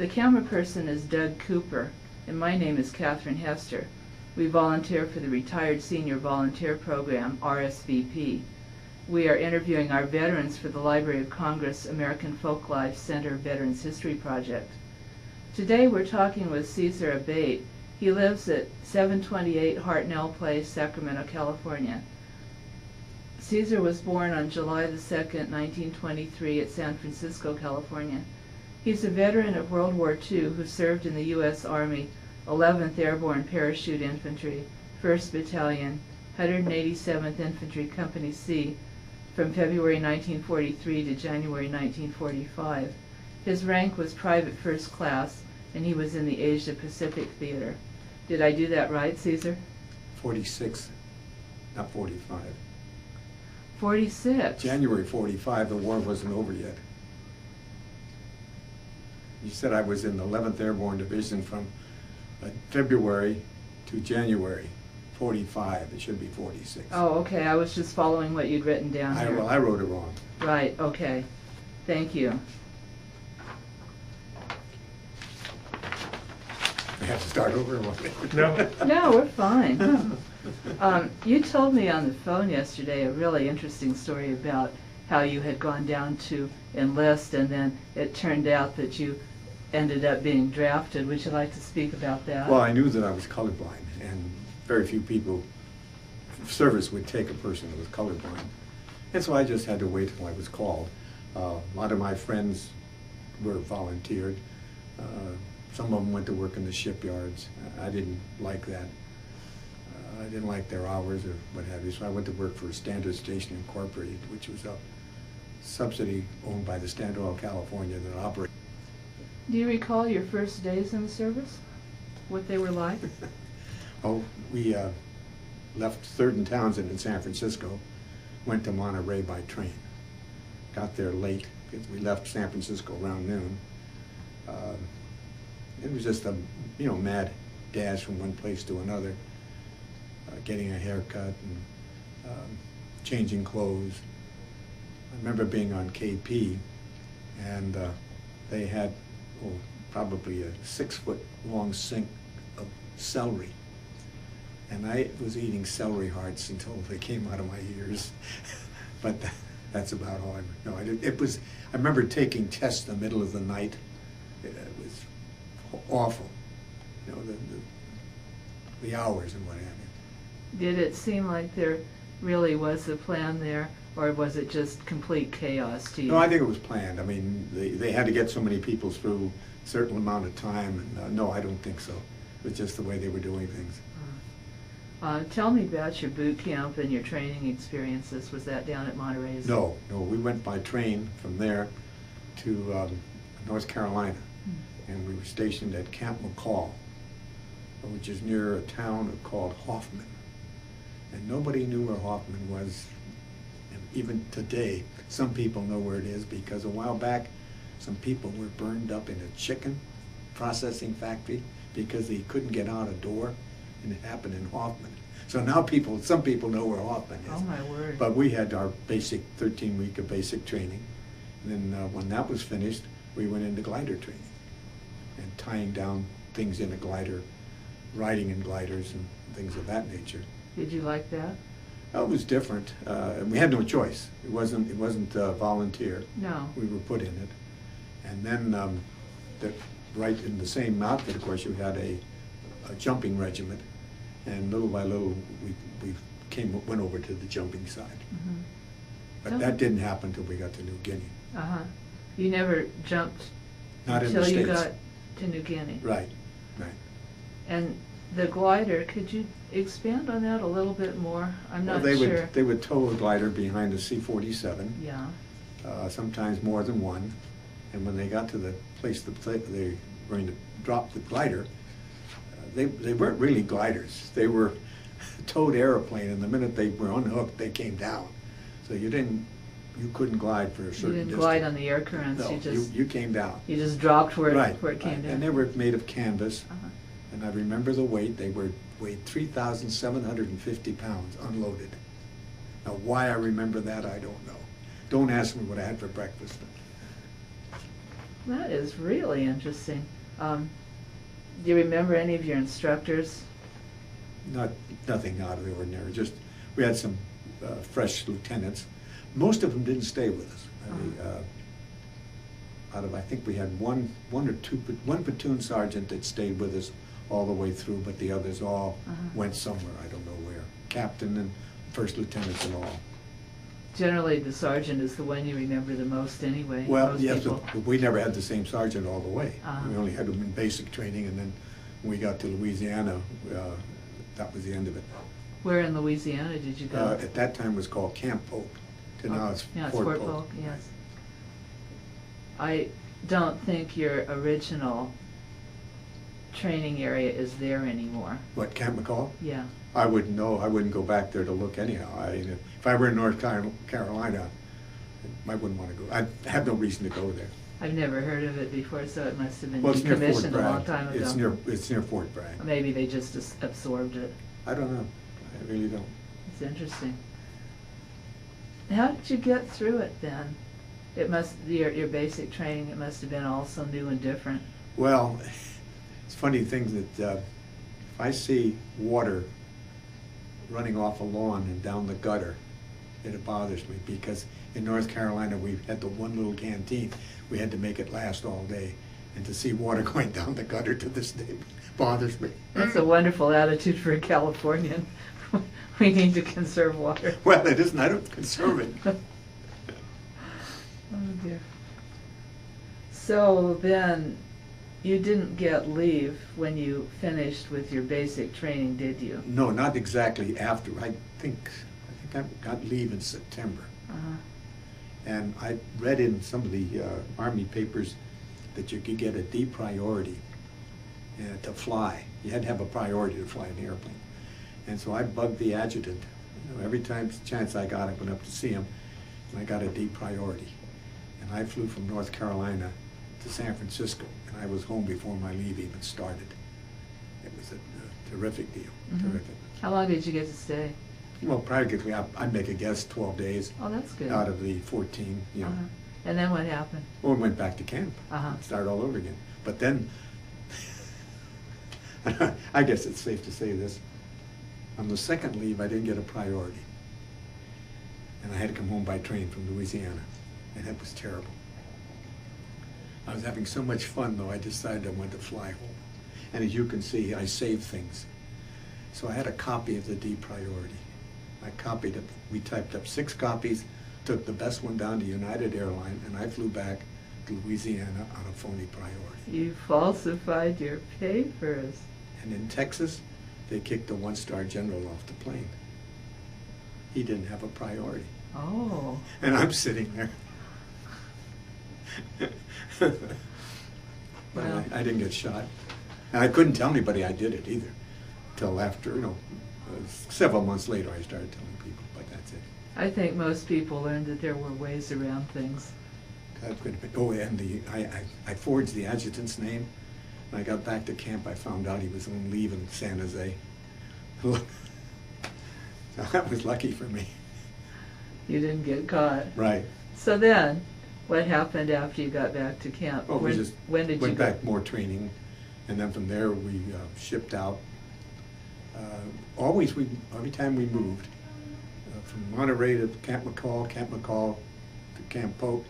The camera person is Doug Cooper, and my name is Catherine Hester. We volunteer for the Retired Senior Volunteer Program, RSVP. We are interviewing our veterans for the Library of Congress American Folklife Center Veterans History Project. Today we're talking with Caesar Abate. He lives at 728 Hartnell Place, Sacramento, California. Caesar was born on July the 2nd, 1923 at San Francisco, California. He's a veteran of World War II who served in the U.S. Army 11th Airborne Parachute Infantry, 1st Battalion, 187th Infantry Company C, from February 1943 to January 1945. His rank was Private First Class, and he was in the Asia Pacific Theater. Did I do that right, Caesar? 46, not 45. 46. January 45, the war wasn't over yet. You said I was in the 11th Airborne Division from February to January 45. It should be 46. Oh, okay. I was just following what you'd written down here. Well, I wrote it wrong. Right, okay. Thank you. I have to start over? No. No, we're fine. You told me on the phone yesterday a really interesting story about how you had gone down to enlist, and then it turned out that you ended up being drafted. Would you like to speak about that? Well, I knew that I was colorblind, and very few people, service would take a person who was colorblind. And so I just had to wait until I was called. A lot of my friends were volunteered. Some of them went to work in the shipyards. I didn't like that. I didn't like their hours or what have you, so I went to work for Standard Station Incorporated, which was a subsidy owned by the Standard Oil California that operated. Do you recall your first days in the service? What they were like? Oh, we left 3rd and Townsend in San Francisco, went to Monterey by train. Got there late because we left San Francisco around noon. It was just a mad dash from one place to another, getting a haircut and changing clothes. I remember being on KP, and they had probably a 6-foot-long sink of celery. And I was eating celery hearts until they came out of my ears. But that's about all I know. I remember taking tests in the middle of the night. It was awful, the hours and what have you. Did it seem like there really was a plan there, or was it just complete chaos to you? No, I think it was planned. I mean, they had to get so many people through a certain amount of time, and no, I don't think so. It was just the way they were doing things. Tell me about your boot camp and your training experiences. Was that down at Monterey? No, we went by train from there to North Carolina, and we were stationed at Camp McCall, which is near a town called Hoffman. And nobody knew where Hoffman was. And even today, some people know where it is because a while back, some people were burned up in a chicken processing factory because they couldn't get out a door, and it happened in Hoffman. So now some people know where Hoffman is. Oh my word. But we had our basic 13-week of basic training. And then when that was finished, we went into glider training and tying down things in a glider, riding in gliders and things of that nature. Did you like that? It was different. We had no choice. It wasn't volunteer. No. We were put in it. And then right in the same outfit, of course, you had a jumping regiment. And little by little, we went over to the jumping side. Mm-hmm. But that didn't happen until we got to New Guinea. Uh-huh. You never jumped Not in the until you States. got to New Guinea. Right. And the glider, could you expand on that a little bit more? I'm not Well, sure. They would tow a glider behind a C-47. Yeah. Sometimes more than one. And when they got to the place that they were going to drop the glider, they weren't really gliders. They were a towed airplane, and the minute they were unhooked, they came down. So you couldn't glide for a certain distance. You didn't glide on the air currents. No, you came down. You just dropped where Right, it came down. And they were made of canvas. Uh-huh. And I remember the weight. They weighed 3,750 pounds unloaded. Now, why I remember that, I don't know. Don't ask me what I had for breakfast. That is really interesting. Do you remember any of your instructors? Nothing out of the ordinary. Just we had some fresh lieutenants. Most of them didn't stay with us. I think we had one platoon sergeant that stayed with us all the way through, but the others all went somewhere. I don't know where. Captain and first lieutenants and all. Generally, the sergeant is the one you remember the most anyway. Well, most yes, people. but we never had the same sergeant all the way. We Uh-huh. only had him in basic training, and then when we got to Louisiana, that was the end of it. Where in Louisiana did you go? At that time it was called Camp Polk. Now it's Yeah, it's Fort Fort Polk. Polk, yes. I don't think your original training area is there anymore. What, Camp McCall? Yeah. I wouldn't know. I wouldn't go back there to look anyhow. If I were in North Carolina, I wouldn't want to go. I have no reason to go there. I've never heard of it before, so it must have been Well, it's near Fort decommissioned a long Bragg. time ago. It's near Fort Bragg. Or maybe they just absorbed it. I don't know. I really don't. It's interesting. How did you get through it then? It must, your basic training, it must have been all so new and different. Well, it's funny things that if I see water running off a lawn and down the gutter, it bothers me, because in North Carolina we had the one little canteen. We had to make it last all day, and to see water going down the gutter to this day bothers me. That's a wonderful attitude for a Californian. We need to conserve water. Well, it isn't. I don't conserve it. Oh dear. So then, you didn't get leave when you finished with your basic training, did you? No, not exactly after. I think I got leave in September. Uh-huh. And I read in some of the Army papers that you could get a D priority to fly. You had to have a priority to fly an airplane. And so I bugged the adjutant. Every chance I got, I went up to see him, and I got a D priority. And I flew from North Carolina to San Francisco, and I was home before my leave even started. It was a terrific deal, terrific. How long did you get to stay? Well, practically, I'd make a guess, 12 days. Oh, that's good. Out of the 14, you know. Uh-huh. And then what happened? Well, we went back to camp, started all over again. But then, I guess it's safe to say this, on the second leave, I didn't get a priority. And I had to come home by train from Louisiana, and that was terrible. I was having so much fun, though, I decided I wanted to fly home. And as you can see, I saved things. So I had a copy of the D priority. I copied it. We typed up 6 copies, took the best one down to United Airlines, and I flew back to Louisiana on a phony priority. You falsified your papers. And in Texas, they kicked the 1-star general off the plane. He didn't have a priority. Oh. And I'm sitting there. But Wow. I didn't get shot. And I couldn't tell anybody I did it either. Till after, several months later I started telling people, but that's it. I think most people learned that there were ways around things. Oh, and I forged the adjutant's name. When I got back to camp, I found out he was on leave in San Jose. So that was lucky for me. You didn't get caught. Right. So then, what happened after you got back to camp? Oh, we just when did you went go? back, more training, and then from there we shipped out. Every time we moved, from Monterey to Camp McCall to Camp Polk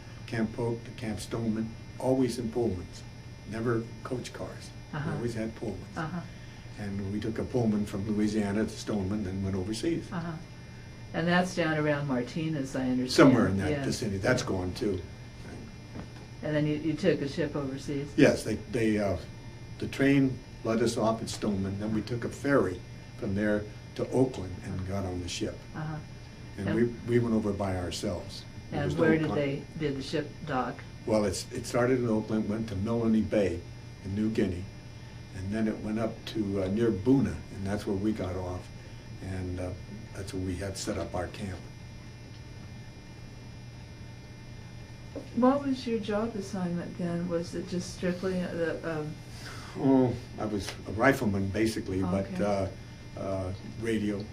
to Camp Stoneman, always in Pullmans, never coach cars. We always had Pullmans. And we took a Pullman from Louisiana to Stoneman, then went overseas. And that's down around Martinez, I understand. Somewhere in that Yes. vicinity. That's gone too. And then you took a ship overseas? Yes, the train let us off at Stoneman, then we took a ferry from there to Oakland and got on the ship. And we went over by ourselves. There And was no where did the ship dock? Well, it started in Oakland, went to Melanie Bay in New Guinea, and then it went up to near Boona, and that's where we got off, and that's where we had set up our camp. What was your job assignment then? Was it just strictly Oh, I was a rifleman basically, Okay. but radio,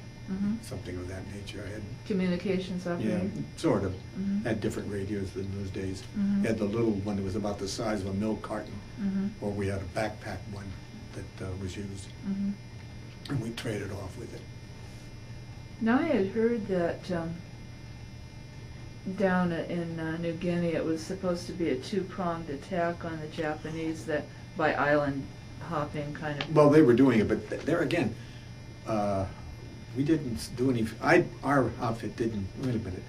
something of that nature. I had, Communications yeah, operator? sort of. Mhm. Had different radios in those days. Mhm. Had the little one that was about the size of a milk carton, Mhm. or we had a backpack one that was used, Mhm. and we traded off with it. Now, I had heard that down in New Guinea, it was supposed to be a two-pronged attack on the Japanese, that by island hopping kind of. Well, they were doing it, but there again, we didn't do any, our outfit didn't, wait a minute.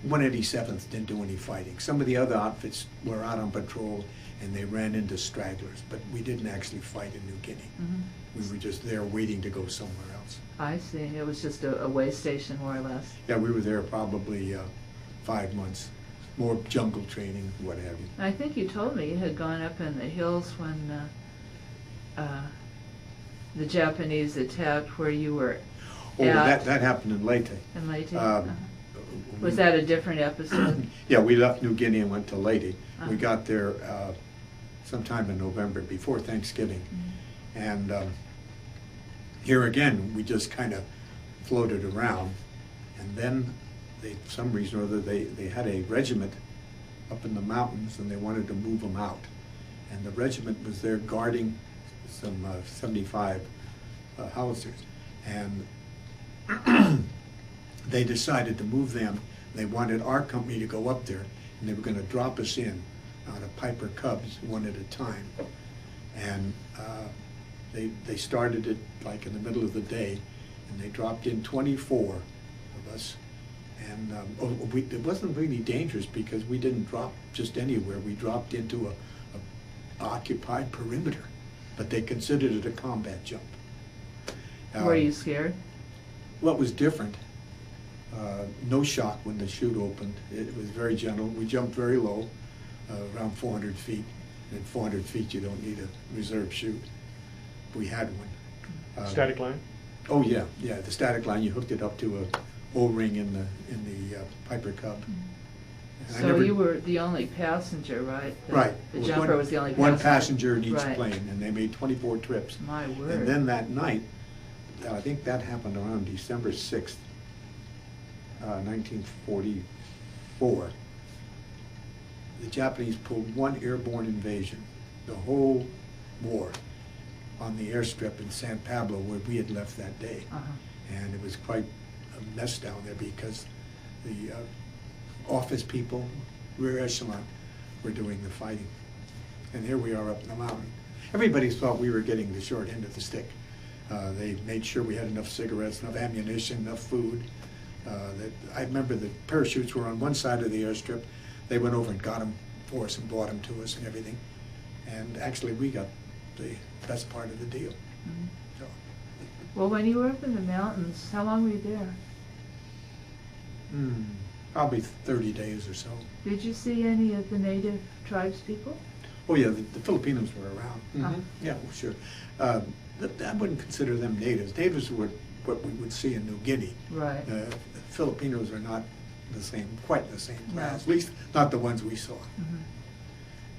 187th didn't do any fighting. Some of the other outfits were out on patrol and they ran into stragglers, but we didn't actually fight in New Guinea. Mhm. We were just there waiting to go somewhere else. I see. It was just a way station, more or less. Yeah, we were there probably 5 months. More jungle training, what have you. I think you told me you had gone up in the hills when the Japanese attacked, where you were Oh, at that happened in Leyte. in Leyte. Um, Was that a different episode? Yeah, we left New Guinea and went to Leyte. Uh-huh. We got there sometime in November, before Thanksgiving. Mhm. And here again, we just kind of floated around. And then, for some reason or other, they had a regiment up in the mountains and they wanted to move them out. And the regiment was there guarding some 75 howitzers. And they decided to move them. They wanted our company to go up there, and they were going to drop us in out of Piper Cubs one at a time. And they started it like in the middle of the day, and they dropped in 24 of us. And it wasn't really dangerous because we didn't drop just anywhere. We dropped into a occupied perimeter, but they considered it a combat jump. Were you scared? What was different, no shock when the chute opened. It was very gentle. We jumped very low, around 400 feet. And at 400 feet, you don't need a reserve chute. We had one. Static line? Oh, yeah, the static line, you hooked it up to a O-ring in the Piper Cub. And I So never- you were the only passenger, right? Right. The It was jumper was the only passenger. One passenger in each Right. plane, and they made 24 trips. My word. And then that night, I think that happened around December 6th, 1944. The Japanese pulled one airborne invasion, the whole war, on the airstrip in San Pablo where we had left that day. Uh-huh. And it was quite a mess down there because the office people, rear echelon, were doing the fighting. And here we are up in the mountain. Everybody thought we were getting the short end of the stick. They made sure we had enough cigarettes, enough ammunition, enough food. I remember the parachutes were on one side of the airstrip. They went over and got them for us and brought them to us and everything. And actually, we got the best part of the deal. Mhm. So, Well, when you were up in the mountains, how long were you there? probably 30 days or so. Did you see any of the native tribes people? Oh, yeah, the Filipinos were around. Uh-huh. Yeah, well, sure. I wouldn't consider them natives. Natives were what we would see in New Guinea. Right. Filipinos are not the same, quite the same No. class, at least not the ones we saw.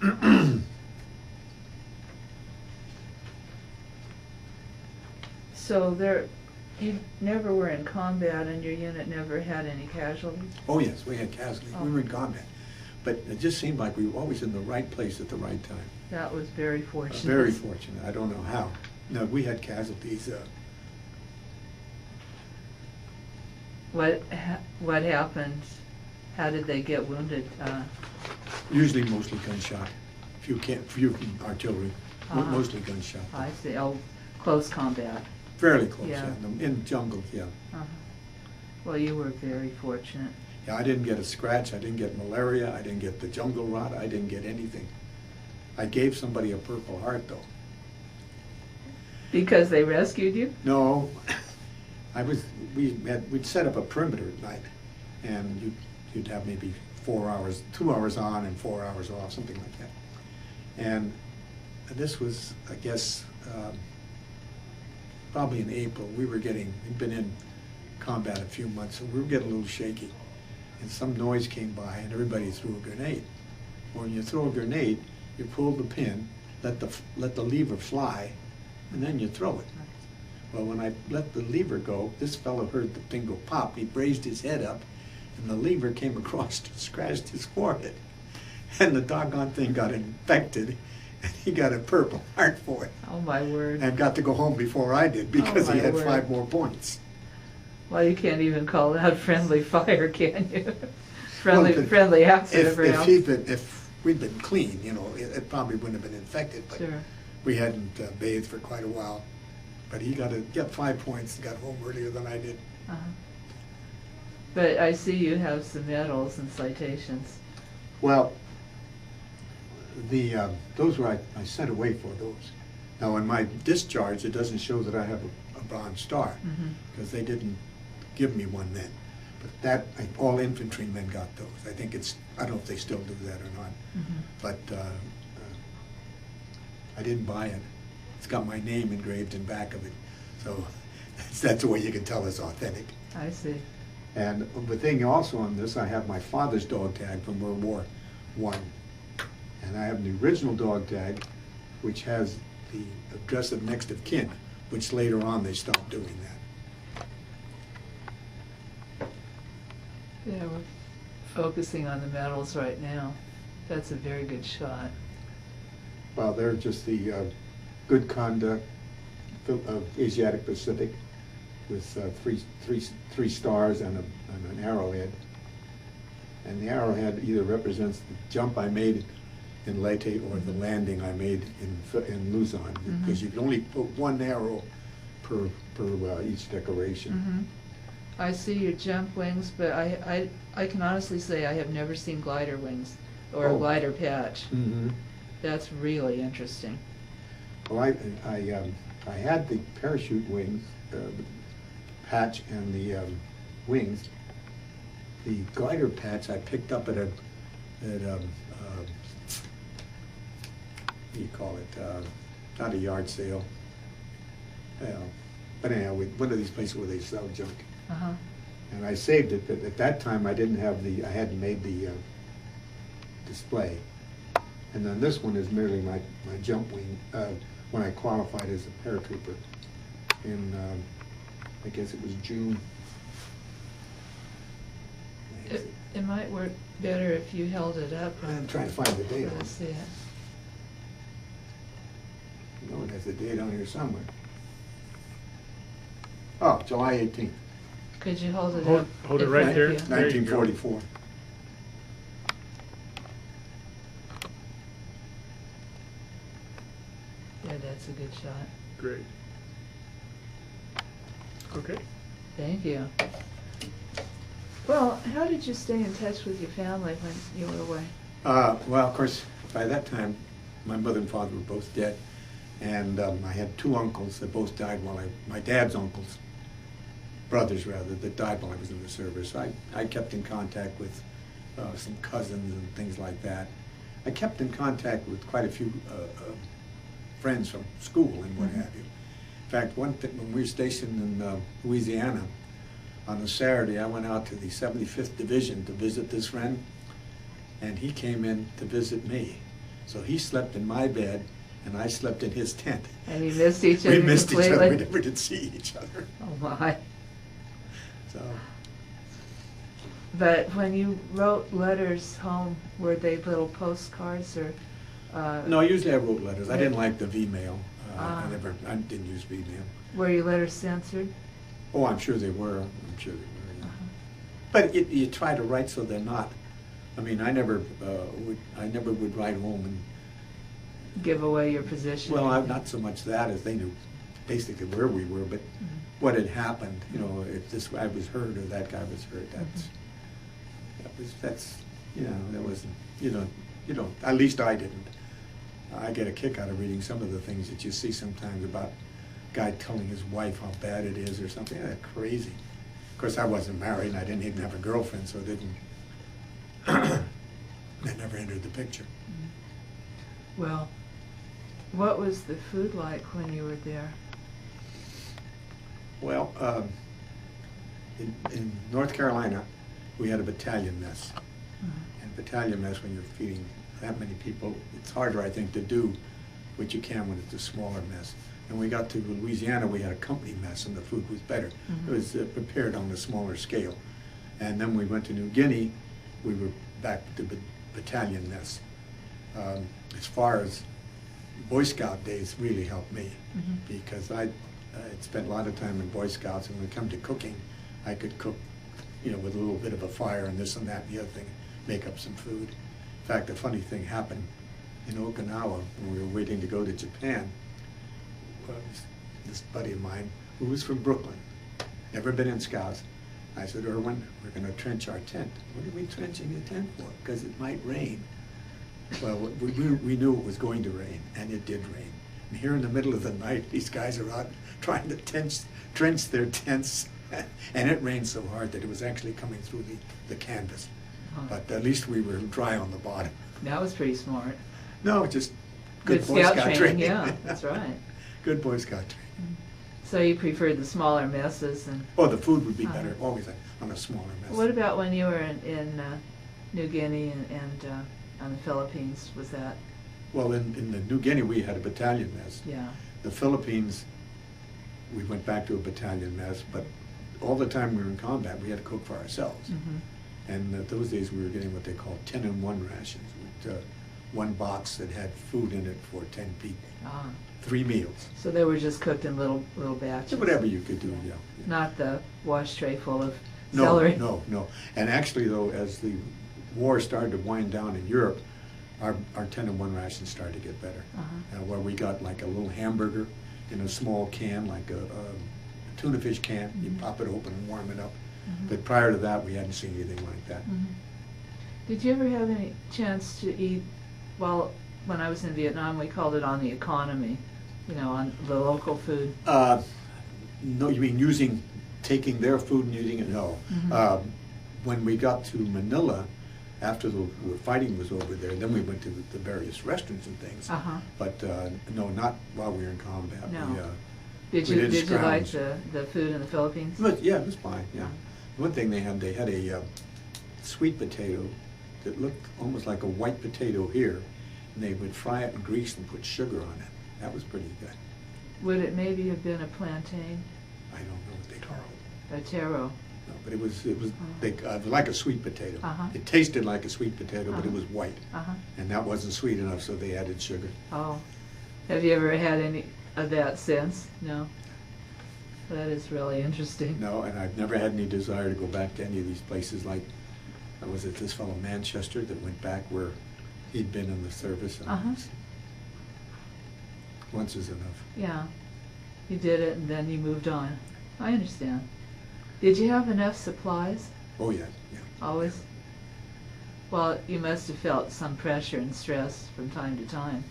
Mhm. So you never were in combat and your unit never had any casualties? Oh, yes, we had casualties. We were in combat. But it just seemed like we were always in the right place at the right time. That was very fortunate. Very fortunate. I don't know how. No, we had casualties. What happened? How did they get wounded? Usually mostly gunshot. Few artillery, Uh-huh. mostly gunshot. I see. Oh, close combat. Fairly close, Yeah. yeah. In jungles, yeah. Uh-huh. Well, you were very fortunate. Yeah, I didn't get a scratch, I didn't get malaria, I didn't get the jungle rot, I didn't get anything. I gave somebody a Purple Heart, though. Because they rescued you? No, we'd set up a perimeter at night, and you'd have maybe 4 hours, 2 hours on and 4 hours off, something like that. And this was, I guess, probably in April. We'd been in combat a few months, so we were getting a little shaky. And some noise came by, and everybody threw a grenade. When you throw a grenade, you pull the pin, let the lever fly, and then you throw it. Well, when I let the lever go, this fellow heard the thing go pop. He raised his head up, and the lever came across and scratched his forehead. And the doggone thing got infected, and he got a Purple Heart for it. Oh, my word. And got to go home before I did, because Oh, he my had word. 5 more points. Well, you can't even call that friendly fire, can you? Friendly, Well, friendly accident. If we'd been clean, it probably wouldn't have been infected, but Sure. we hadn't bathed for quite a while. But he got 5 points and got home earlier than I did. Uh-huh. But I see you have some medals and citations. Well, those were, I sent away for those. Now, in my discharge, it doesn't show that I have a Bronze Star, because they didn't give me one then. But all infantrymen got those. I think I don't know if they still do that or not. But I didn't buy it. It's got my name engraved in back of it. So that's the way you can tell it's authentic. I see. And the thing also on this, I have my father's dog tag from World War I. And I have the original dog tag, which has the address of next of kin, which later on they stopped doing that. Yeah, we're focusing on the medals right now. That's a very good shot. Well, they're just the good conduct of Asiatic Pacific with three stars and an arrowhead. And the arrowhead either represents the jump I made in Leyte or the landing I made in Luzon, because you can only put one arrow per each decoration. I see your jump wings, but I can honestly say I have never seen glider wings or a glider patch. That's really interesting. Well, I had the parachute wings, patch and the wings. The glider patch I picked up at what do you call it? Not a yard sale. But anyhow, one of these places where they sell junk. And I saved it, but at that time I hadn't made the display. And then this one is merely my jump wing, when I qualified as a paratrooper in, I guess it was June. It might work better if you held it up. I'm trying to find the date on Let's see it. it. No, it has the date on here somewhere. Oh, July 18th, Could you hold it Hold- up? hold it if right I- there. yeah. There you go. 1944. Yeah, that's a good shot. Great. Okay. Thank you. Well, how did you stay in touch with your family when you were away? Well, of course, by that time, my mother and father were both dead, and I had 2 uncles that both died my dad's uncles, brothers rather, that died while I was in the service. I kept in contact with some cousins and things like that. I kept in contact with quite a few friends from school and what have you. In fact, when we were stationed in Louisiana, on a Saturday, I went out to the 75th Division to visit this friend, and he came in to visit me. So he slept in my bed, and I slept in his tent. And you missed each other We missed each completely? other. We never did see each other. Oh, my. So, But when you wrote letters home, were they little postcards or? no, usually I wrote letters. I didn't like the V-mail. Ah. I didn't use V-mail. Were your letters censored? Oh, I'm sure they were. I'm sure they were. Yeah. Uh-huh. But you try to write so they're not. I mean, I never would write home and. Give away your position? Well, not so much that as they knew basically where we were, but what had happened. You know, if this guy was hurt or that guy was hurt. That's that wasn't. You don't. At least I didn't. I get a kick out of reading some of the things that you see sometimes about a guy telling his wife how bad it is or something. That's crazy. Of course, I wasn't married and I didn't even have a girlfriend, so it didn't. That never entered the picture. Well, what was the food like when you were there? Well, in North Carolina, we had a battalion mess. And battalion mess, when you're feeding that many people, it's harder, I think, to do what you can when it's a smaller mess. And we got to Louisiana, we had a company mess, and the food was better. It was prepared on a smaller scale. And then we went to New Guinea, we were back to battalion mess. As far as Boy Scout days really helped me, because I had spent a lot of time in Boy Scouts, and when it come to cooking, I could cook, you know, with a little bit of a fire and this and that and the other thing, make up some food. In fact, a funny thing happened in Okinawa when we were waiting to go to Japan. This buddy of mine who was from Brooklyn, never been in Scouts. I said, Irwin, we're going to trench our tent. What are we trenching the tent for? Because it might rain. Well, we knew it was going to rain, and it did rain. And here in the middle of the night, these guys are out trying to trench their tents, and it rained so hard that it was actually coming through the canvas. But at least we were dry on the bottom. That was pretty smart. No, just good Boy Scout training. Yeah, that's right. Good Boy Scout training. So you preferred the smaller messes, and Oh, the food would be better always on a smaller mess. what about when you were in New Guinea and on the Philippines? Was that? Well, in the New Guinea, we had a battalion mess. Yeah. The Philippines, we went back to a battalion mess, but all the time we were in combat, we had to cook for ourselves. And those days we were getting what they called 10-in-1 rations, with one box that had food in it for 10 people. 3 meals. So they were just cooked in little batches. Whatever you could do, yeah. Not the wash tray full of celery. No. And actually, though, as the war started to wind down in Europe, our 10-in-1 rations started to get better. Where we got like a little hamburger in a small can, like a tuna fish can. You pop it open and warm it up. But prior to that, we hadn't seen anything like that. Did you ever have any chance to eat? Well, when I was in Vietnam, we called it on the economy. You know, on the local food. No, you mean taking their food and using it? No. When we got to Manila, after the fighting was over there, then we went to the various restaurants and things. But no, not while we were in combat. No. Did you like the food in the Philippines? But yeah, it was fine. Yeah. One thing they had a sweet potato that looked almost like a white potato here, and they would fry it in grease and put sugar on it. That was pretty good. Would it maybe have been a plantain? I don't know what they call it. A taro. No, but it was like a sweet potato. It tasted like a sweet potato, but it was white, and that wasn't sweet enough, so they added sugar. Oh, have you ever had any of that since? No. That is really interesting. No, and I've never had any desire to go back to any of these places. Like, was it this fellow Manchester that went back where he'd been in the service? Once is enough. Yeah, you did it and then you moved on. I understand. Did you have enough supplies? Oh yeah. Always? Well, you must have felt some pressure and stress from time to time.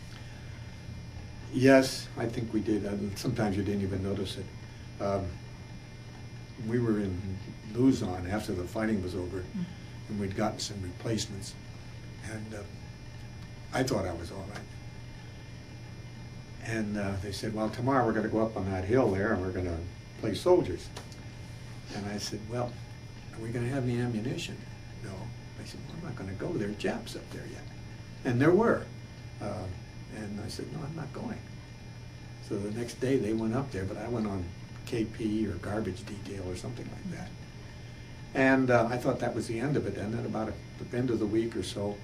Yes, I think we did. Sometimes you didn't even notice it. We were in Luzon after the fighting was over, and we'd gotten some replacements, and I thought I was all right. And they said, well, tomorrow we're going to go up on that hill there, and we're going to play soldiers. And I said, well, are we going to have any ammunition? No. I said, well, I'm not going to go. There are Japs up there yet. And there were. And I said, no, I'm not going. So the next day they went up there, but I went on KP or garbage detail or something like that. And I thought that was the end of it. And then about the end of the week or so,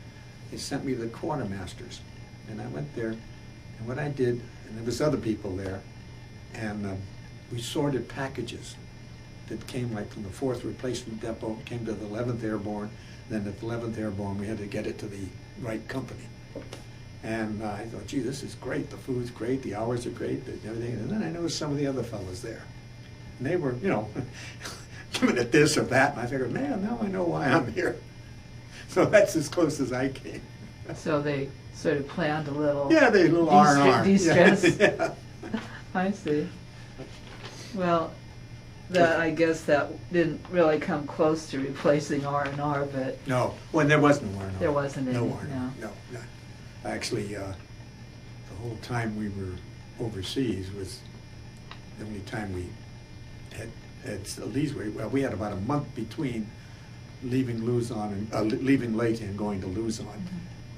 they sent me to the quartermasters. And I went there, and what I did, and there was other people there, and we sorted packages that came like from the 4th Replacement Depot, came to the 11th Airborne, then at the 11th Airborne we had to get it to the right company. And I thought, gee, this is great, the food's great, the hours are great, and everything. And then I noticed some of the other fellows there. And they were, you know, giving it this or that, and I figured, man, now I know why I'm here. So that's as close as I came. So they sort of planned a little... Yeah, they little R&R. De-stress. Yeah. I see. Well, I guess that didn't really come close to replacing R&R, but... No, well, there was no R&R. There wasn't any, no R&R. No, none. Actually, the whole time we were overseas was the only time we had leeway. Well, we had about a month between leaving Luzon and leaving Leyte and going to Luzon,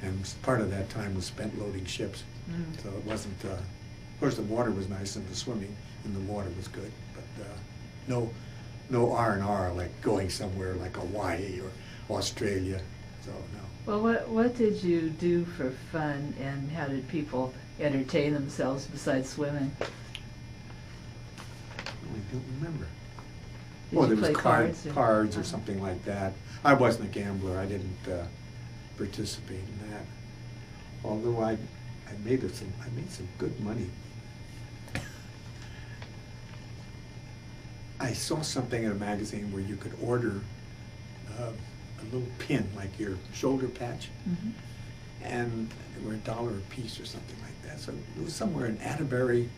and part of that time was spent loading ships. So it course, the water was nice and the swimming in the water was good, but no R&R like going somewhere like Hawaii or Australia, so no. Well, what did you do for fun, and how did people entertain themselves besides swimming? I don't remember. Did Well, you there was play cards or something like that. I wasn't a gambler. I didn't participate in that. Although I made some good money. I saw something in a magazine where you could order a little pin, like your shoulder patch, and they were $1 a piece or something like that. So it was somewhere in Atterbury,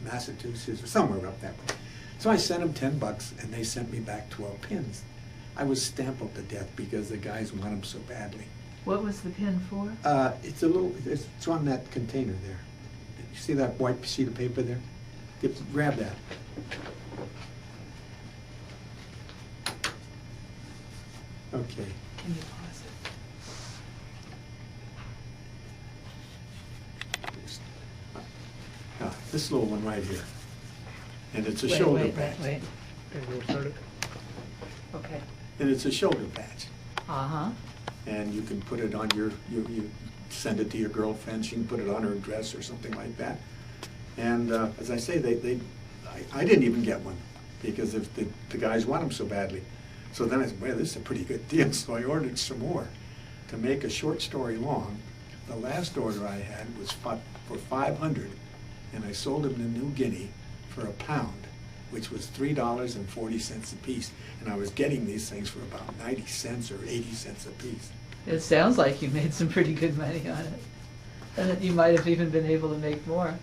Massachusetts, or somewhere up that way. So I sent them $10, and they sent me back 12 pins. I was stampled to death because the guys want them so badly. What was the pin for? It's on that container there. You see that white sheet of paper there? Grab that. Okay. Can you pause it? This little one right here. And it's a shoulder patch. Wait. Okay, we'll start it. Okay. And it's a shoulder patch. Uh-huh. And you can put it on you send it to your girlfriend, she can put it on her dress or something like that. And as I say, I didn't even get one because if the guys want them so badly. So then I said, well, this is a pretty good deal, so I ordered some more. To make a short story long, the last order I had was for 500, and I sold them to New Guinea for £1, which was $3.40 a piece. And I was getting these things for about 90 cents or 80 cents a piece. It sounds like you made some pretty good money on it. And that you might have even been able to make more.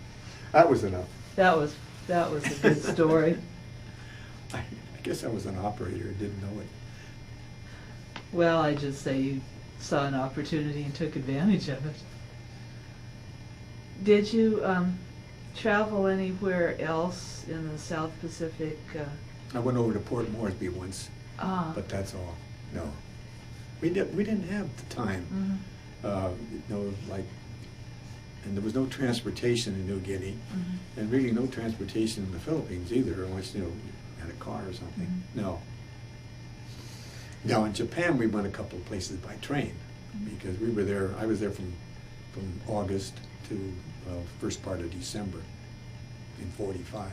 That was enough. That was a good story. I guess I was an operator, didn't know it. Well, I just say you saw an opportunity and took advantage of it. Did you travel anywhere else in the South Pacific? I went over to Port Moresby once, but that's all. No, we didn't have the time. And there was no transportation in New Guinea, and really no transportation in the Philippines either, unless you had a car or something. No. Now in Japan, we went a couple of places by train because we were there. I was there from August to first part of December in '45.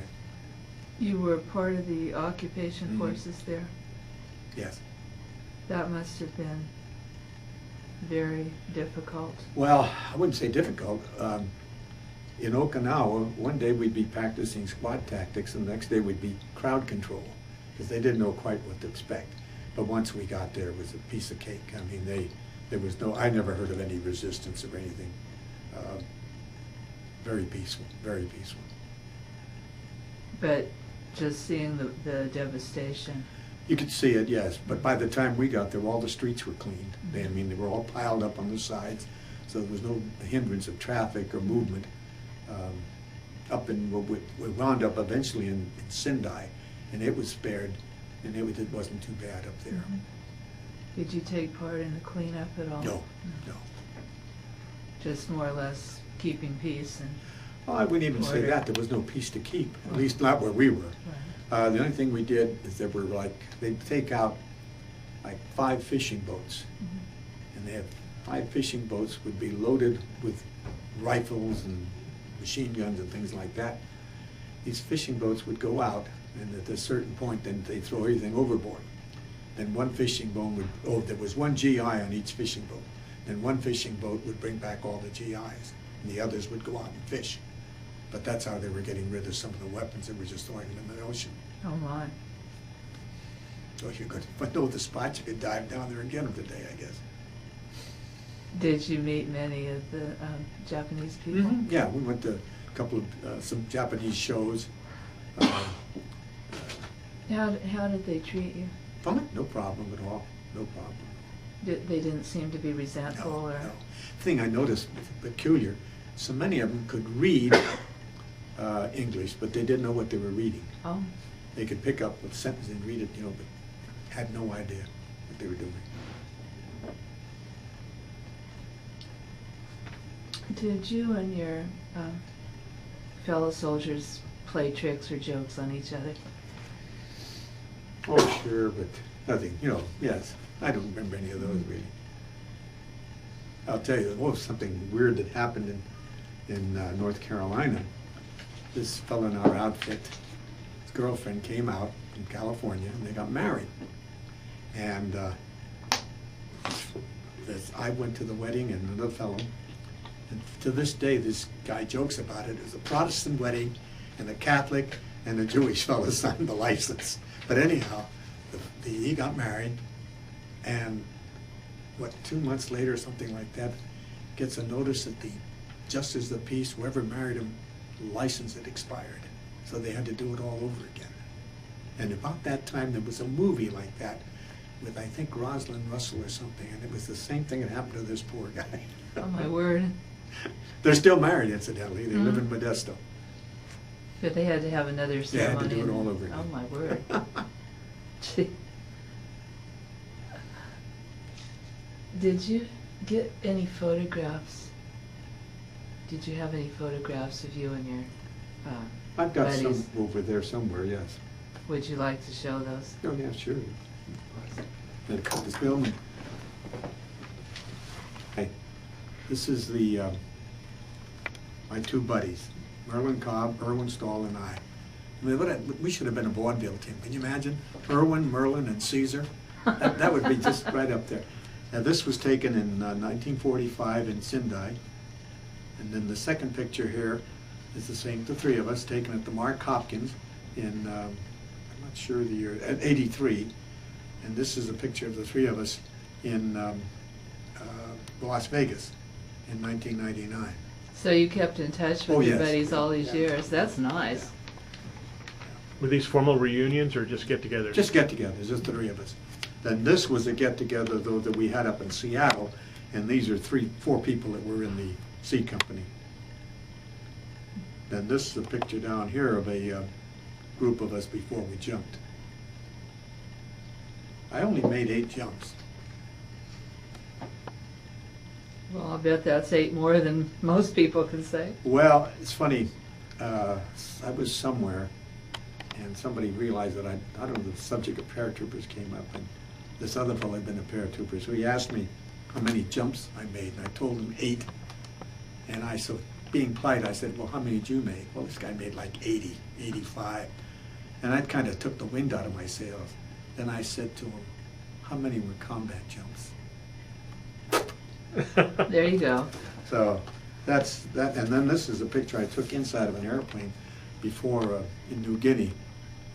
You were part of the occupation forces there? Yes. That must have been very difficult. Well, I wouldn't say difficult. In Okinawa, one day we'd be practicing squad tactics, and the next day we'd be crowd control, because they didn't know quite what to expect. But once we got there, it was a piece of cake. I mean, I never heard of any resistance or anything. Very peaceful, very peaceful. But just seeing the devastation. You could see it, yes, but by the time we got there, all the streets were cleaned. They were all piled up on the sides, so there was no hindrance of traffic or movement. We wound up eventually in Sendai, and it was spared, and it wasn't too bad up there. Did you take part in the cleanup at all? No. Just more or less keeping peace and... Well, I wouldn't even say that. There was no peace to keep, at least not where we were. Right. The only thing we did is there were they'd take out 5 fishing boats, and they had 5 fishing boats would be loaded with rifles and machine guns and things like that. These fishing boats would go out, and at a certain point, then they'd throw everything overboard. Then one fishing boat there was one GI on each fishing boat. Then one fishing boat would bring back all the GIs, and the others would go out and fish. But that's how they were getting rid of some of the weapons that were just throwing them in the ocean. Oh my. So if you could know the spots, you could dive down there and get them today, I guess. Did you meet many of the Japanese people? Yeah, we went to a couple of some Japanese shows. How did they treat you? Fine, no problem at all. No problem. They didn't seem to be resentful or... No. The thing I noticed peculiar, so many of them could read English, but they didn't know what they were reading. Oh. They could pick up a sentence and read it, but had no idea what they were doing. Did you and your fellow soldiers play tricks or jokes on each other? Oh, sure, but nothing, you know, yes. I don't remember any of those really. I'll tell you, something weird that happened in North Carolina. This fellow in our outfit, his girlfriend came out from California and they got married. And I went to the wedding and another fellow. And to this day, this guy jokes about it. It was a Protestant wedding and a Catholic and a Jewish fellow signed the license. But anyhow, he got married, and 2 months later, something like that, gets a notice that the Justice of the Peace, whoever married him, license had expired. So they had to do it all over again. And about that time, there was a movie like that with, I think, Rosalind Russell or something, and it was the same thing that happened to this poor guy. Oh, my word. They're still married, incidentally. They live in Modesto. But they had to have another ceremony. They had to do it all over again. Oh, my word. Gee. Did you get any photographs? Did you have any photographs of you and your I've got buddies? some over there somewhere, yes. Would you like to show those? Oh, yeah, sure. Gotta cut this film. Hey, this is the my two buddies, Merlin Cobb, Irwin Stahl, and I. I mean, we should have been a vaudeville team. Can you imagine? Irwin, Merlin, and Caesar. That would be just right up there. Now, this was taken in 1945 in Sindai. And then the second picture here is the three of us, taken at the Mark Hopkins in, I'm not sure the year, at 83. And this is a picture of the three of us in Las Vegas in 1999. So you kept in touch with your yes. buddies all these years. That's nice. Were these formal reunions or just get-togethers? Just get-togethers, just the three of us. Then this was a get-together, though, that we had up in Seattle, and these are four people that were in the C Company. Then this is a picture down here of a group of us before we jumped. I only made 8 jumps. Well, I bet that's 8 more than most people can say. Well, it's funny. I was somewhere, and somebody realized that I don't know, the subject of paratroopers came up, and this other fellow had been a paratrooper, so he asked me how many jumps I made, and I told him 8. And so being polite, I said, well, how many did you make? Well, this guy made like 80, 85. And that kind of took the wind out of my sails. Then I said to him, how many were combat jumps? There you go. So that's that. And then this is a picture I took inside of an airplane before in New Guinea,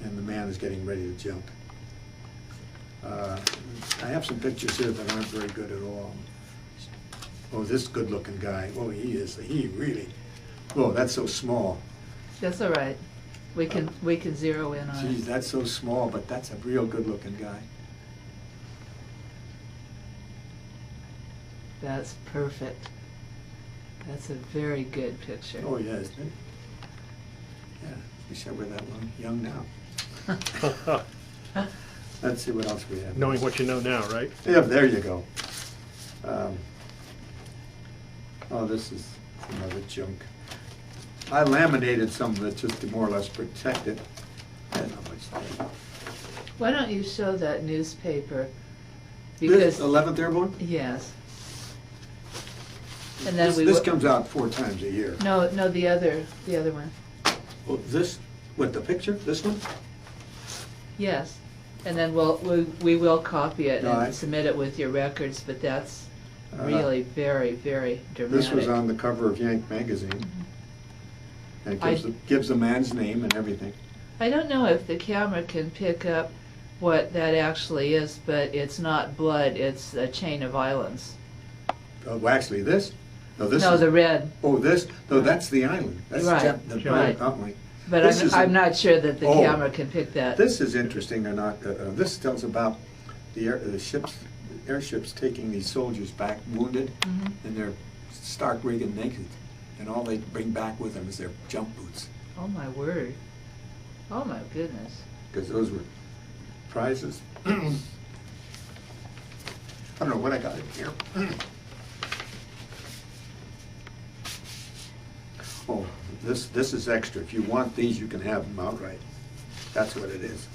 and the man is getting ready to jump. I have some pictures here that aren't very good at all. Oh, this good-looking guy. Oh, he really. Oh, that's so small. That's all right. We can zero in on Geez, it. that's so small, but that's a real good-looking guy. That's perfect. That's a very good picture. Oh, yeah, isn't it? Yeah, wish I were that young now. Let's see what else we have. Knowing what you know now, right? Yeah, there you go. Oh, this is another junk. I laminated some of it just to more or less protect it. I don't know how much there. Why don't you show that newspaper? This 11th Airborne? Yes. And then This comes out 4 times a year. No, the other one. Oh, this, what, the picture? This one? Yes. And then we will copy it and Right. submit it with your records, but that's really very, very dramatic. This was on the cover of Yank magazine. And it gives the man's name and everything. I don't know if the camera can pick up what that actually is, but it's not blood, it's a chain of violence. Oh, well, actually, this? No, this No, is, the red. oh, this? No, that's the island. That's Right, the right. company. But This I'm not sure that the camera can pick that. This is interesting or not. This tells about the airships taking these soldiers back wounded, and they're stark rig and naked, and all they bring back with them is their jump boots. Oh my word. Oh my goodness. Because those were prizes. I don't know what I got in here. Oh, this is extra. If you want these, you can have them outright. That's what it is.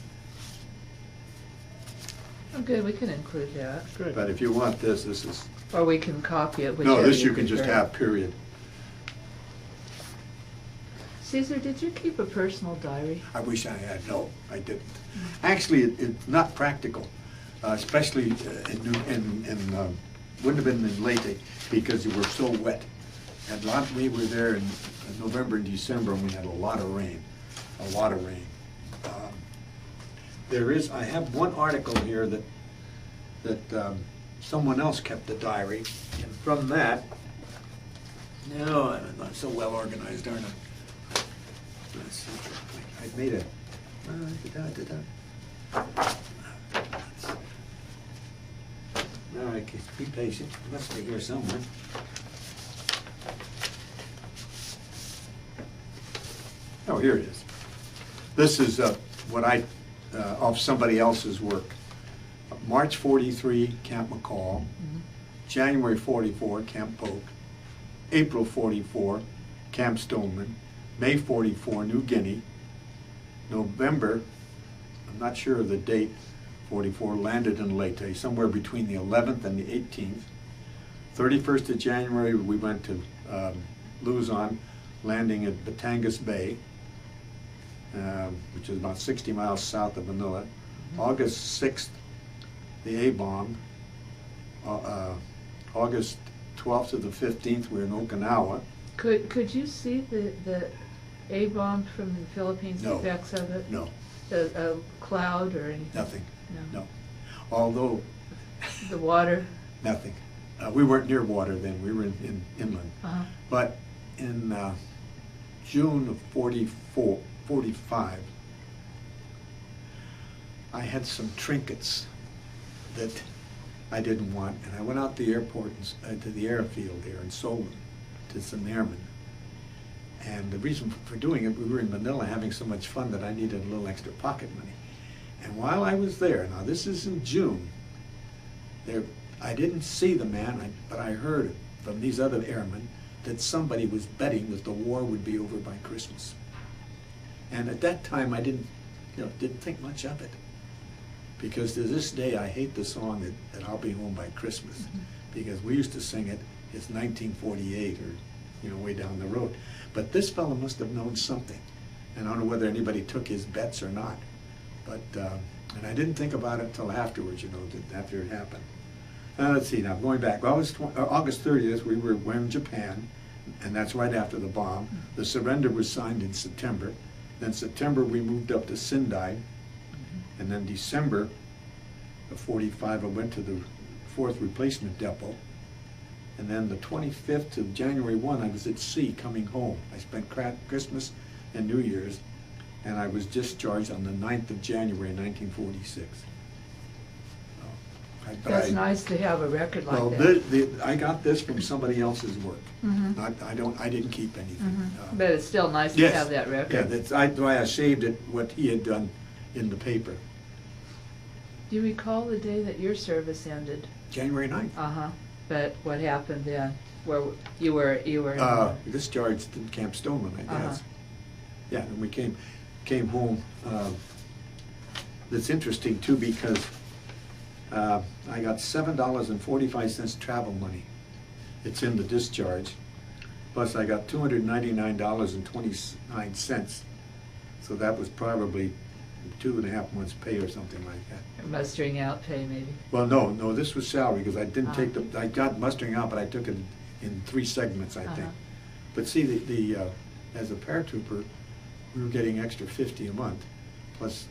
Oh, good, we can include that. Good. But if you want this is, Or we can copy it, no, whichever this you can just prefer. have, period. Caesar, did you keep a personal diary? I wish I had. No, I didn't. Actually, it's not practical, especially wouldn't have been in Leyte because you were so wet. We were there in November and December, and we had a lot of rain, a lot of rain. I have one article here that someone else kept the diary, and from that, no, I'm not so well organized, aren't I? Let's see, I made a, all right, be patient, it must be here somewhere. Oh, here it is. This is what off somebody else's work. March 43, Camp McCall. January 44, Camp Polk. April 44, Camp Stoneman. May 44, New Guinea. November, I'm not sure of the date, 44, landed in Leyte, somewhere between the 11th and the 18th. 31st of January, we went to Luzon, landing at Batangas Bay, which is about 60 miles south of Manila. August 6th, the A-bomb. August 12th to the 15th, we're in Okinawa. Could you see the A-bomb from the Philippines, the No. effects of it? No, A cloud or anything? nothing, No. no. Although, The water? nothing. We weren't near water then, we were in inland. Uh-huh. But in June of 45, I had some trinkets that I didn't want, and I went out to the airport, to the airfield there and sold them to some airmen. And the reason for doing it, we were in Manila having so much fun that I needed a little extra pocket money. And while I was there, now this is in June, I didn't see the man, but I heard from these other airmen that somebody was betting that the war would be over by Christmas. And at that time, I didn't think much of it. Because to this day, I hate the song that I'll be home by Christmas. Because we used to sing it, it's 1948 or, way down the road. But this fellow must have known something. And I don't know whether anybody took his bets or not. But, and I didn't think about it until afterwards, after it happened. Let's see, now going back, August 30th, we were in Japan, and that's right after the bomb. The surrender was signed in September. Then September, we moved up to Sindai. And then December of 45, I went to the 4th Replacement Depot. And then the 25th of January 1, I was at sea coming home. I spent Christmas and New Year's, and I was discharged on the 9th of January 1946. That's nice to have a record like Well, that. I got this from somebody else's work. Mhm. I didn't keep anything. But it's still nice to Yes. have that record. Yeah, that's why I saved it, what he had done in the paper. Do you recall the day that your service ended? January 9th. Uh-huh. But what happened then? Where you were in Discharged in Camp Stoneman, I guess. Uh-huh. Yeah, and we came home. That's interesting too, because I got $7.45 travel money. It's in the discharge. Plus I got $299.29. So that was probably 2.5 months' pay or something like that. mustering out pay maybe. Well, no, this was salary, because I didn't take Uh-huh. I got mustering out, but I took it in 3 segments, I think. Uh-huh. But see, as a paratrooper, we were getting extra $50 a month, plus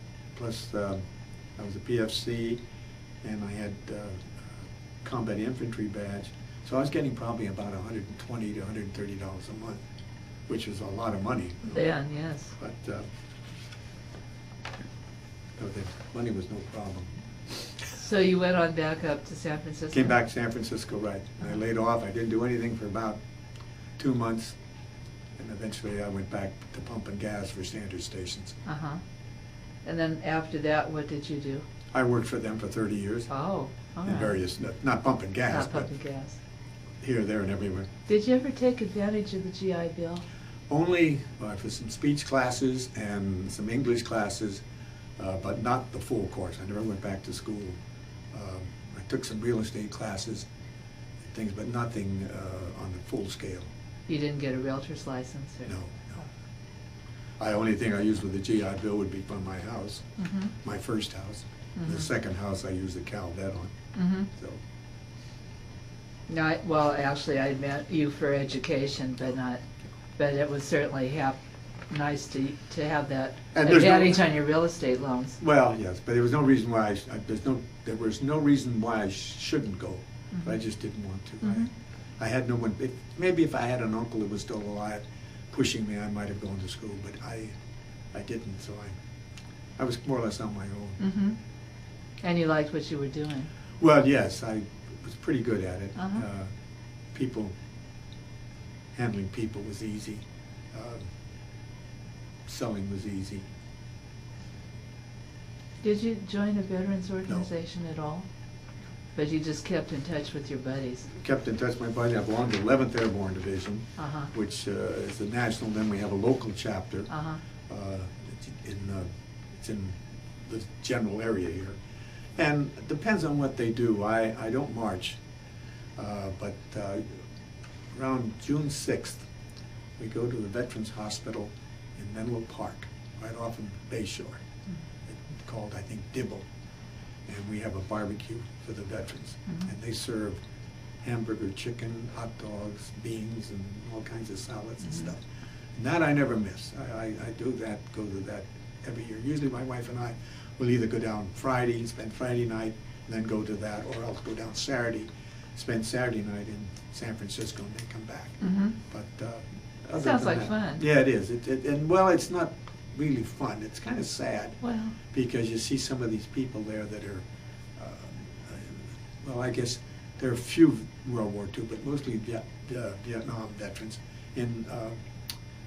I was a PFC, and I had combat infantry badge, so I was getting probably about $120 to $130 a month, which was a lot of money. Then, yes. But the money was no problem. So you went on back up to San Francisco? Came back to San Francisco, right. And I laid off. I didn't do anything for about 2 months. And eventually I went back to pumping gas for standard stations. Uh-huh. And then after that, what did you do? I worked for them for 30 years. Oh, all In right. various, not pumping gas, Not but pumping gas. here, there, and everywhere. Did you ever take advantage of the GI Bill? Only for some speech classes and some English classes, but not the full course. I never went back to school. I took some real estate classes and things, but nothing on the full scale. You didn't get a realtor's license? Or? No, no. The only thing I used with the GI Bill would be from my house, my first house. The second house I used the Cal Vet on. So. No, well, actually, I meant you for education, but it was certainly nice to have that And advantage on your real estate loans. Well, yes, but there was no reason why there was no reason why I shouldn't go. But I just didn't want to. I had no one. Maybe if I had an uncle that was still alive, pushing me, I might have gone to school. But I didn't. So I was more or less on my own. And you liked what you were doing. Well, yes, I was pretty good at it. Handling people was easy. Selling was easy. Did you join a veterans organization at all? But you just kept in touch with your buddies? Kept in touch with my buddies. I belonged to the 11th Airborne Division, which is the national. Then we have a local chapter. It's in the general area here. And it depends on what they do. I don't march, but around June 6th, we go to the Veterans Hospital in Menlo Park, right off of Bayshore. It's called, I think, Dibble. And we have a barbecue for the veterans. And they serve hamburger, chicken, hot dogs, beans, and all kinds of salads and stuff. And that I never miss. I do that, go to that every year. Usually my wife and I will either go down Friday, spend Friday night, and then go to that, or else go down Saturday, spend Saturday night in San Francisco, and then come back. But That sounds like fun. Yeah, it is. And well, it's not really fun. It's kind of sad. Well, because you see some of these people there that are, well, I guess there are a few World War II, but mostly Vietnam veterans in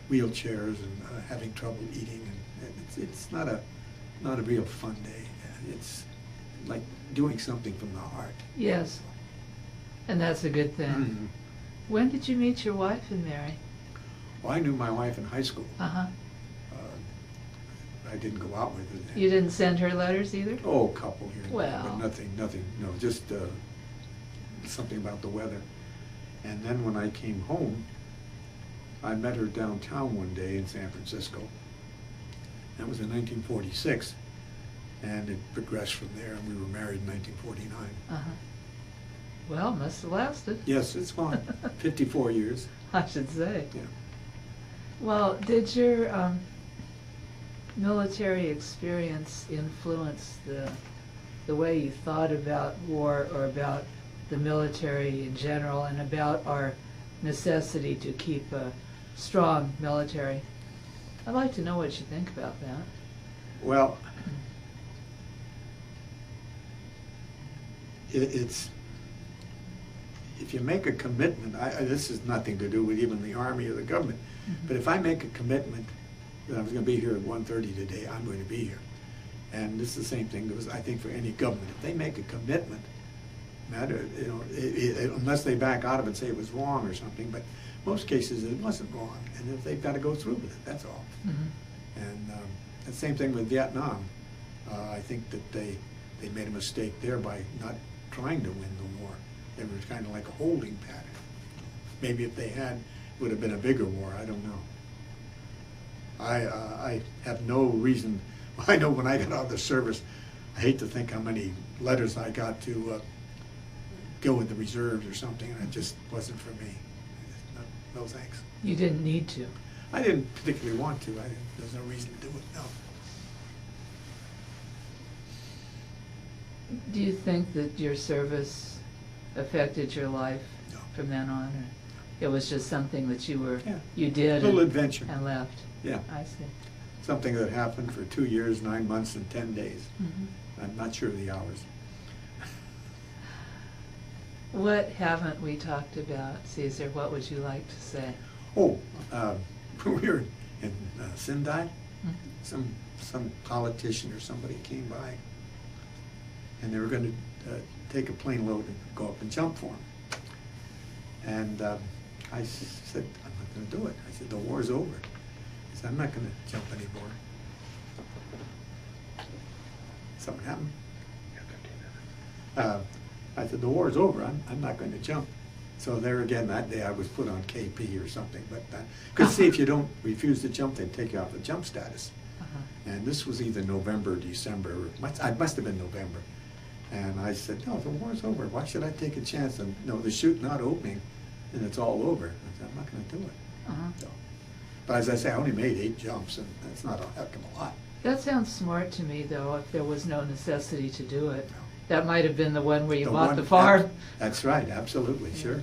wheelchairs and having trouble eating, and it's not a real fun day. It's like doing something from the heart. yes, and that's a good thing. When did you meet your wife and marry? Well, I knew my wife in high school. I didn't go out with her then. You didn't send her letters either? Oh, a couple here. Well. But nothing, no, just something about the weather. And then when I came home, I met her downtown one day in San Francisco. That was in 1946. And it progressed from there, and we were married in 1949. Well, must have lasted. Yes, it's gone. 54 years. I should say. Yeah. Well, did your military experience influence the way you thought about war or about the military in general and about our necessity to keep a strong military? I'd like to know what you think about that. Well, it's, if you make a commitment, this has nothing to do with even the Army or the government, but if I make a commitment that I was going to be here at 1:30 today, I'm going to be here. And this is the same thing that was, I think, for any government. If they make a commitment, unless they back out of it and say it was wrong or something, but most cases it wasn't wrong, and if they've got to go through with it, that's all. And the same thing with Vietnam. I think that they made a mistake there by not trying to win the war. It was kind of like a holding pattern. Maybe if they had, it would have been a bigger war. I don't know. I have no reason. I know when I got out of the service, I hate to think how many letters I got to go with the reserves or something, and it just wasn't for me. No thanks. You didn't need to. I didn't particularly want to. There's no reason to do it, no. Do you think that your service affected your life No. from then on? Or it was just something that you Yeah. you did A little adventure. and left? Yeah. I see. Something that happened for 2 years, 9 months, and 10 days. I'm not sure of the hours. What haven't we talked about, Caesar? What would you like to say? Oh, we were in Sendai. Some politician or somebody came by, and they were going to take a plane load and go up and jump for him. And I said, I'm not going to do it. I said, the war's over. I said, I'm not going to jump anymore. Something happened. I said, the war's over. I'm not going to jump. So there again, that day I was put on KP or something. But because see, if you don't refuse to jump, they take you off the jump status. And this was either November or December. It must have been November. And I said, no, the war's over. Why should I take a chance? And no, the chute not opening, and it's all over. I said, I'm not going to do it. So, but as I say, I only made 8 jumps, and that's not a heck of a lot. That sounds smart to me, though, if there was no necessity to do it. That might have been the one where you bought the farm. That's right, absolutely, sure.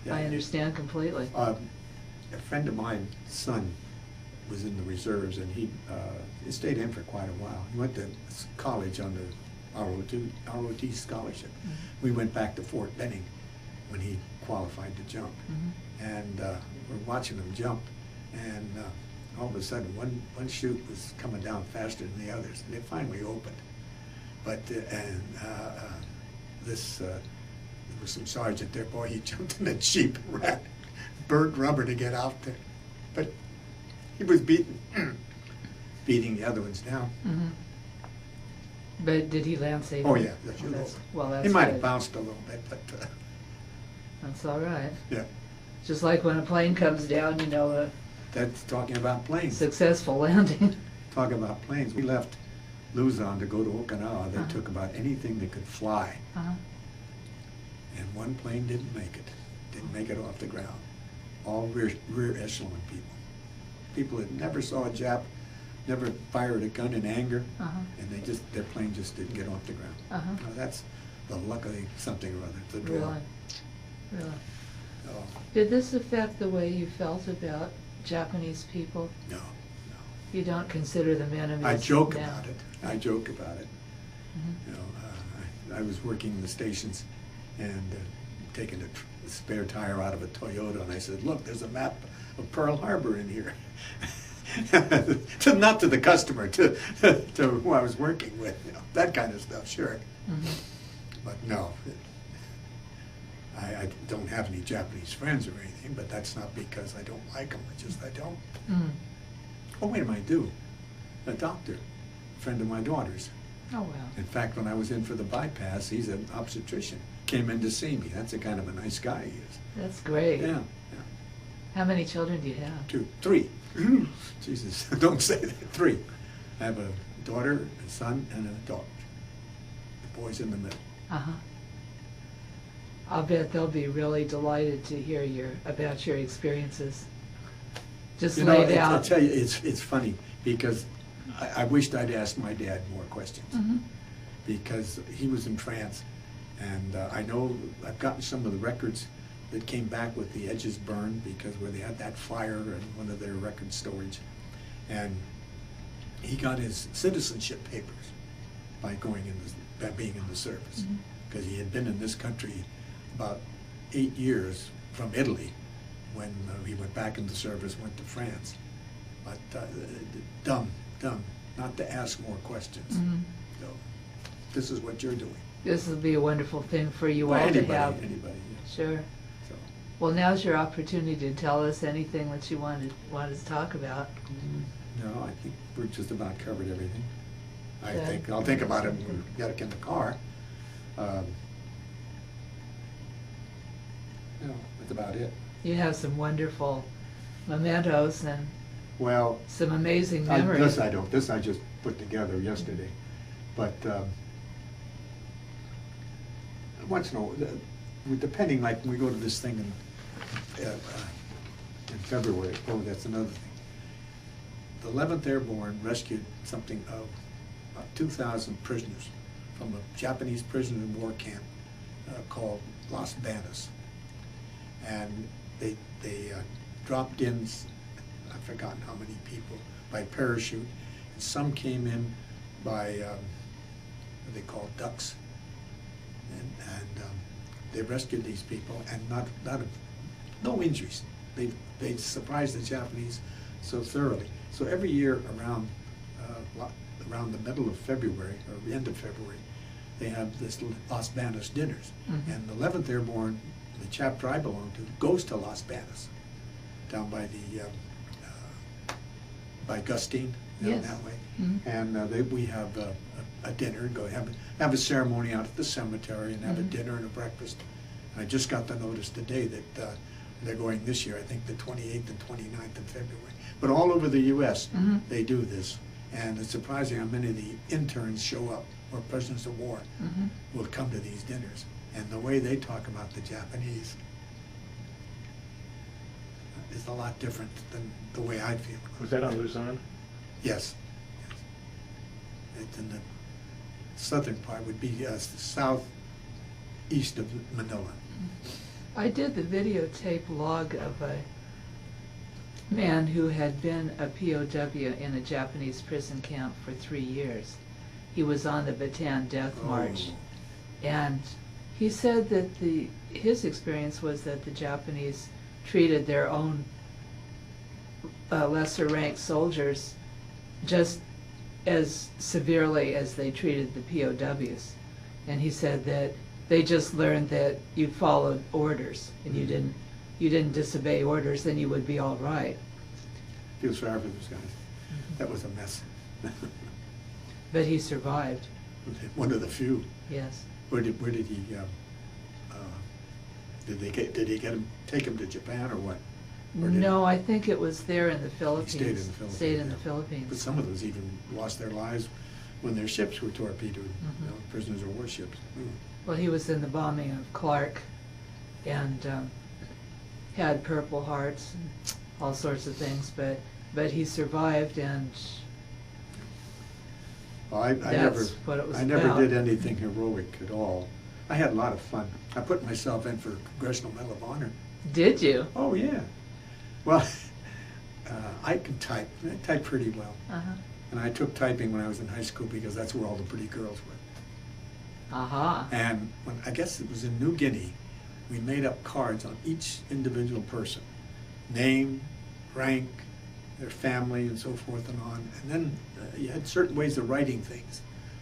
Yeah. I understand completely. A friend of mine's son was in the reserves, and he stayed in for quite a while. He went to college on the ROT scholarship. We went back to Fort Benning when he qualified to jump. And we're watching him jump, and all of a sudden one chute was coming down faster than the others, and it finally opened. But there was some sergeant there, boy, he jumped in the Jeep and ran, burnt rubber to get out there. But he was beating the other ones down. But did he land safely? Oh yeah, the chute opened. Well, that's he might good. have bounced a little bit, but That's all right. yeah. Just like when a plane comes down, you know, a That's talking about planes. successful landing. Talk about planes. We left Luzon to go to Okinawa. They took about anything that could fly. And one plane didn't make it. Didn't make it off the ground. All rear echelon people. People that never saw a Jap, never fired a gun in anger, and their plane just didn't get off the ground. Now that's the luck of something or other. It's a draw. Really? Oh, Did this affect the way you felt about Japanese people? no. You don't consider them enemies I joke now? about it. I joke about it. You know, I was working in the stations and taking a spare tire out of a Toyota, and I said, look, there's a map of Pearl Harbor in here. Not to the customer, to who I was working with, you know, that kind of stuff, sure. But no, I don't have any Japanese friends or anything, but that's not because I don't like them, it's just I don't. Oh, wait a minute, I do. A doctor, a friend of my daughter's. Oh, well. In fact, when I was in for the bypass, he's an obstetrician. Came in to see me. That's a kind of a nice guy he is. That's great. Yeah. How many children do you have? 2, 3. Jesus, don't say that. 3. I have a daughter, a son, and a daughter. The boy's in the middle. I'll bet they'll be really delighted to hear about your experiences. Just laid out. I'll tell you, it's funny because I wished I'd asked my dad more questions because he was in France, and I know I've gotten some of the records that came back with the edges burned because where they had that fire in one of their record storage, and he got his citizenship papers by being in the service because he had been in this country about 8 years from Italy when he went back into service, went to France. But dumb not to ask more questions. So this is what you're doing. This will be a wonderful thing for you all Anybody, to have. anybody. Yeah. Sure. So, Well, now's your opportunity to tell us anything that you wanted to talk about. no, I think we're just about covered everything. I Okay. think I'll think about it when we get in the car. No, that's about it. You have some wonderful mementos and Well, some amazing memories. this I don't. This I just put together yesterday. But once in a while, depending, like when we go to this thing in February, oh, that's another thing. The 11th Airborne rescued something of about 2,000 prisoners from a Japanese prisoner of war camp called Las Banas. And they dropped in, I've forgotten how many people, by parachute. And some came in by what they call ducks. And they rescued these people, and no injuries. They surprised the Japanese so thoroughly. So every year around the middle of February or the end of February, they have this Las Banas dinners, and the 11th Airborne the chapter I belong to goes to Las Banas, down by the, by Gustine, down Yes. that way. Mhm. And we have a dinner, go have a ceremony out at the cemetery and have a Mhm. dinner and a breakfast. And I just got the notice today that they're going this year, I think the 28th and 29th of February. But all over the US, Mhm. they do this. And it's surprising how many of the interns show up, or prisoners of war, Mhm. will come to these dinners. And the way they talk about the Japanese is a lot different than the way I feel. Was that on Luzon? Yes. Yes. It's in the southern part, would be southeast of Manila. I did the videotape log of a man who had been a POW in a Japanese prison camp for 3 years. He was on the Bataan Death March. Oh. And he said that his experience was that the Japanese treated their own lesser ranked soldiers just as severely as they treated the POWs. And he said that they just learned that you followed orders and you didn't disobey orders, then you would be all right. Feel sorry for those guys. That was a mess. But he survived, One of the few. yes. Where did he? Did he take him to Japan or what? Or did No, I think it was there in the he Philippines. stayed in the Philippines? Stayed in the yeah. Philippines. But some of those even lost their lives when their ships were torpedoed. Mhm. You know, prisoners of war ships. Well, he was in the bombing of Clark and had Purple Hearts and all sorts of things, but he survived, and Well, I never, that's what it was I never about. did anything heroic at all. I had a lot of fun. I put myself in for Congressional Medal of Honor. Did you? Oh, yeah. Well, I can type. I type pretty well. Uh-huh. And I took typing when I was in high school because that's where all the pretty girls were. Aha. And when, I guess it was in New Guinea, we made up cards on each individual person. Name, rank, their family, and so forth and on. And then you had certain ways of writing things.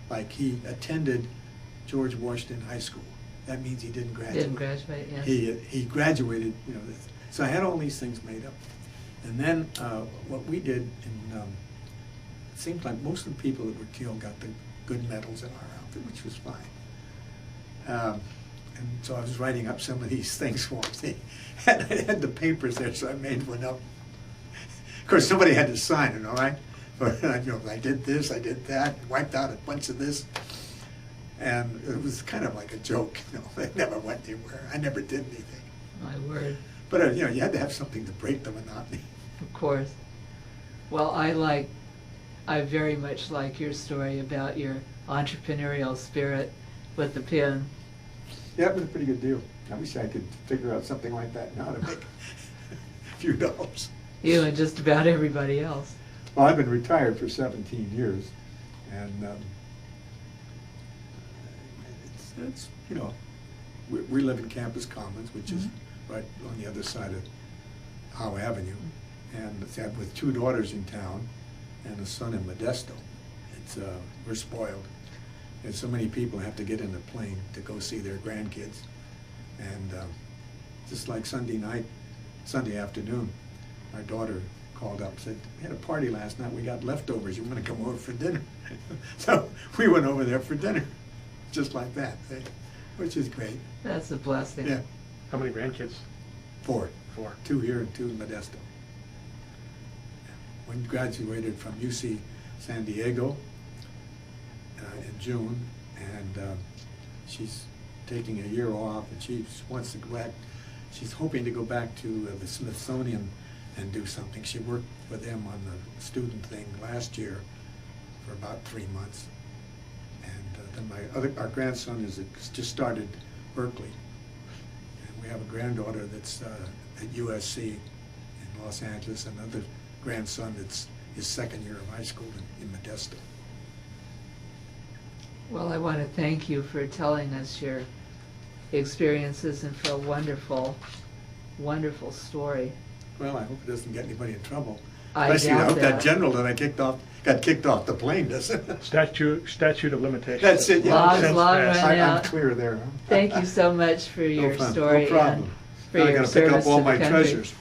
Like he attended George Washington High School. That means he didn't graduate. Didn't graduate, yes. He graduated, you know. So I had all these things made up. And then what we did, it seemed like most of the people that were killed got the good medals in our outfit, which was fine. And so I was writing up some of these things for me. And I had the papers there, so I made one up. Of course, somebody had to sign it, all right? But you know, I did this, I did that, wiped out a bunch of this. And it was kind of like a joke, you know. It never went anywhere. I never did anything. My word. But you know, you had to have something to break the monotony. Of course. Well, I very much like your story about your entrepreneurial spirit with the pen. Yeah, it was a pretty good deal. I wish I could figure out something like that now to make a few dollars. You and just about everybody else. Well, I've been retired for 17 years, and it's you know, we live in Campus Commons, which is right on the other side of Howe Avenue, and it's with 2 daughters in town and a son in Modesto. It's we're spoiled. There's so many people have to get in a plane to go see their grandkids, and just like Sunday afternoon, our daughter called up and said, "We had a party last night, we got leftovers, you want to come over for dinner?" So we went over there for dinner, just like that, which is great. That's a blessing. Yeah. How many grandkids? 4. 4. 2 here and 2 in Modesto. One graduated from UC San Diego in June, and she's taking a year off, and she wants to go back. She's hoping to go back to the Smithsonian and do something. She worked with them on the student thing last year for about 3 months. And then our grandson has just started Berkeley. And we have a granddaughter that's at USC in Los Angeles, another grandson that's his 2nd year of high school in Modesto. Well, I want to thank you for telling us your experiences and for a wonderful, wonderful story. Well, I hope it doesn't get anybody in trouble. I Especially, I doubt hope that that. general that I kicked off got kicked off the plane, doesn't it? Statute of limitations. That's it, yeah. Laws, Since law passed. run I'm out. clear there, huh? Thank you so much for your No problem, story no problem. and for Now I your gotta pick service up all to the my country. treasures.